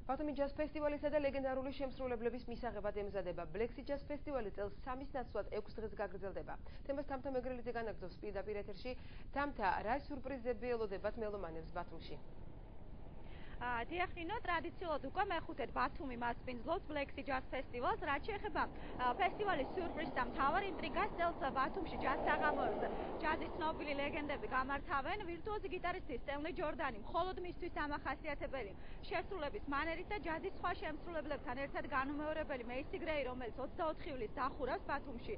ბათუმის ჯაზ ფესტივალისა და ლეგენდარული შემსრულებლების მისაღებად ემზადება. Black Jazz ფესტივალი წელს 3-ის ნაცვლად 6 დღეს გაგრძელდება. თემას თამთა მეგრელიძე განაგრძობს პირდაპირ ეთერში. თამთა, რა სიურპრიზები ელოდებათ მელომანებს ბათუმში? დიახინო, ტრადიციულად უკვე მეხუთედ ბათუმი მასპინძლობს Black Jazz ფესტივალს, რაც შეეხება ფესტივალის სიურპრიზს და მთავარ ინტრიგას წელს ბათუმში ჯაზ საღამოებს ჯაზის ცნობილი ლეგენდები გამართავენ. ვირტუოზი გიტარისტი სტენლი ჯორდანი მხოლოდ მისთვის დამახასიათებელი შესრულების მანერით და ჯაზის სხვა შემსრულებლებთან ერთად განუმეორებელი მეისი გრეი, რომელიც 24 ივლისს დახურავს ბათუმში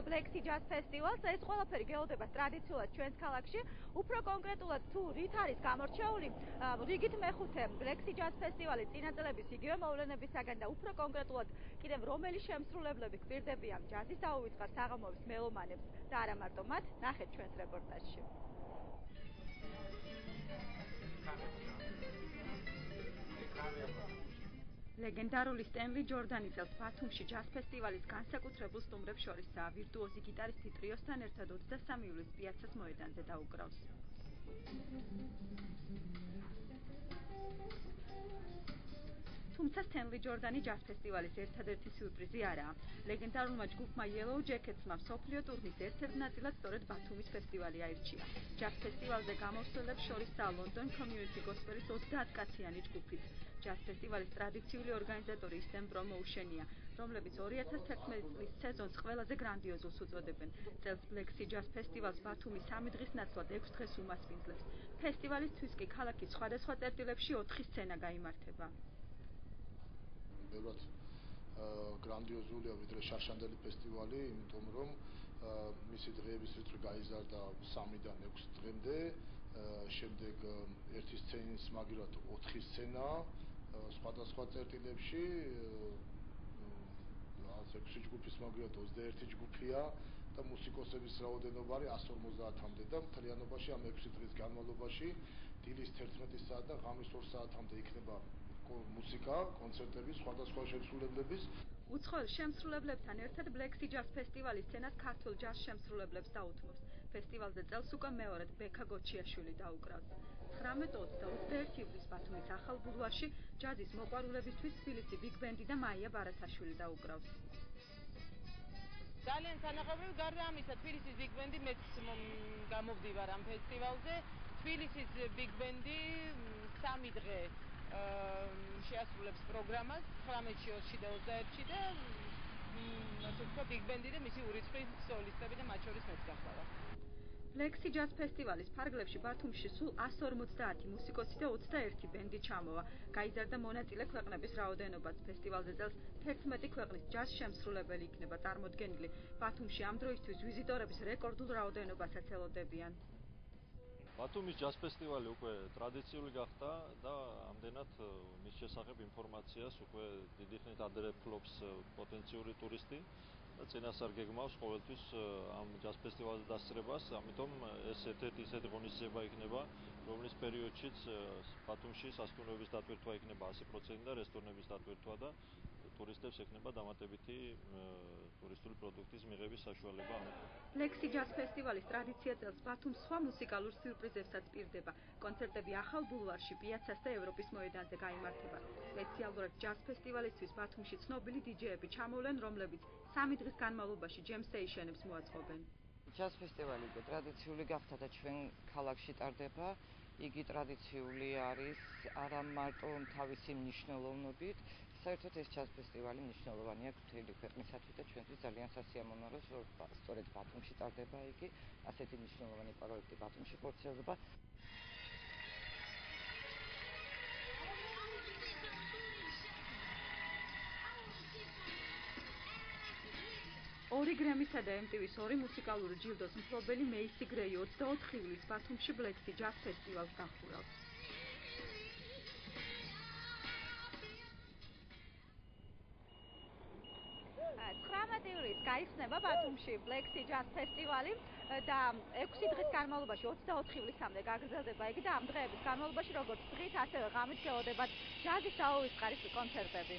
Black Jazz ფესტივალს. ეს ყველაფერი გელოდება ტრადიციულად ჩვენს ქალაქში. უფრო კონკრეტულად თუ რით არის გამორჩეული, რიგით მეხუთე Black Jazz ფესტივალის წინაწელების იგივე მოვლენებისაგან და უფრო კონკრეტულად კიდევ რომელი შემსრულებლები გვპირდებიან ჯაზის დაუვიწყარ საღამოების მელომანებს და არა მარტო მათ, ნახეთ ჩვენს რეპორტაჟში. ლეგენდარული სტენლი ჯორდანი წელს ბათუმში ჯაზ ფესტივალის განსაკუთრებულ სტუმრებს შორისაა. ვირტუოზი გიტარისტი ტრიოსთან ერთად 23 ივლისს პიაცას მოედანზე დაუკრავს. თუმცა სტენლი ჯორდანი ჯაზ ფესტივალის ერთადერთი სიურპრიზი არაა. ლეგენდარულმა ჯგუფმა Yellow Jacketsმა მსოფლიო ტურნეს ერთ-ერთ ნაწილად სწორედ ბათუმის ფესტივალი აირჩია. ჯაზ ფესტივალზე გამოსვლელებს შორისაა London Community Gospel-ის 30 კაციანი ჯგუფიც. ჯაზ ფესტივალის ტრადიციული ორგანიზატორი Eastern Promotion-ია, რომლებიც 2011 წლის სეზონს ყველაზე გრანდიოზულს უწოდებენ. წელს Black Jazz ფესტივალს ბათუმი 3 დღის ნაცვლად 6 დღეს უმასპინძლებს. ფესტივალისთვის კი ქალაქის სხვადასხვა წერტილებში 4 სცენა გაიმართება. ბევრად გრანდიოზულია ვიდრე შაშანდელი ფესტივალი, იმიტომ რომ მისი დღეების რიცხვი გაიზარდა 3-დან 6 დღემდე, შემდეგ ერთი სცენის მაგივრად 4 სცენა სხვადასხვა წერტილებში, 6 ჯგუფის მაგივრად 21 ჯგუფია და მუსიკოსების რაოდენობა არის 150-მდე და მთლიანობაში ამ 6 დღის განმავლობაში დილის 11 საათიდან ღამის 2 საათამდე იქნება მუსიკა, კონცერტები, სხვადასხვა შემსრულებლების. უცხოელ შემსრულებლებთან ერთად Black Jazz ფესტივალის სცენას ქართულ ჯაზ შემსრულებლებს დაუთმობს. ფესტივალზე წელს უკვე მეორედ ბექა გოჩიაშვილი დაუკრავს. 19 და 21 ივლისს ბათუმის ახალ ბულვარში ჯაზის მოყვარულებისთვის თბილისი ბიგ ბენდი და მაია ბარათაშვილი დაუკრავს. ძალიან სანახაობრივი, გარდა ამისა, თბილისის ბიგ ბენდი მეც გამოვდივარ ამ ფესტივალზე. თბილისის ბიგ ბენდი 3 დღე შეასრულებს პროგრამას 19-ში, 20-ში და 21-ში და ასე ვთქვათ, ბიგ ბენდი და მისი ურიცხვი სოლისტები და მათ შორის მეც გახლავარ. Black Jazz ფესტივალის ფარგლებში ბათუმში სულ 150 მუსიკოსი და 21 ბენდი ჩამოვა. გაიზარდა მონაწილე ქვეყნების რაოდენობაც. ფესტივალზე წელს 11 ქვეყნის ჯაზ შემსრულებელი იქნება წარმოდგენილი. ბათუმში ამ დროისთვის ვიზიტორების რეკორდულ რაოდენობასაც ელოდებიან. ბათუმის ჯაზ ფესტივალი უკვე ტრადიციული გახდა და ამდენად მის შესახებ ინფორმაციას უკვე დიდი ხნით ადრე ფლობს პოტენციური ტურისტი და წინასწარ გეგმავს ყოველთვის ამ ჯაზ ფესტივალზე დასწრებას, ამიტომ ეს ერთ-ერთი ისეთი ღონისძიება იქნება, რომლის პერიოდშიც ბათუმში სასტუმროების დატვირთვა იქნება 100% და რესტორნების დატვირთვა და ტურისტებს ექნება დამატებითი ტურისტული პროდუქტის მიღების საშუალება. Black Jazz ფესტივალის ტრადიცია წელს ბათუმს სხვა მუსიკალურ სიურპრიზებსაც პირდება. კონცერტები ახალ ბულვარში, პიაცას და ევროპის მოედანზე გაიმართება. სპეციალურად ჯაზ ფესტივალისთვის ბათუმში ცნობილი დიჯეები ჩამოვლენ, რომლებიც 3 დღის განმავლობაში ჯემ სეიშენებს მოაწყობენ. ჯაზ ფესტივალი უკვე ტრადიციული გახდა და ჩვენ ქალაქში ტარდება. იგი ტრადიციული არის არა მარტო თავისი მნიშვნელოვნობით, საერთოდ ეს ჯაზ ფესტივალი მნიშვნელოვანია მთელი ქვეყნისათვის და ჩვენთვის ძალიან სასიამოვნოა, რომ სწორედ ბათუმში ტარდება იგი, ასეთი მნიშვნელოვანი პროექტი ბათუმში ხორციელდება. ორი გრემისა და MTV-ს 2 მუსიკალური ჯილდოს მფლობელი მეისი გრეი 24 ივლისს ბათუმში Black Jazz ფესტივალს დახურავს. 19 ივლისს გაიხსნება ბათუმში Black Jazz ფესტივალი და 6 დღის განმავლობაში 24 ივლისამდე გაგრძელდება იგი და ამ დღეების განმავლობაში როგორც დღით, ასევე ღამით გელოდებათ ჯაზის დაუვიწყარი კონცერტები.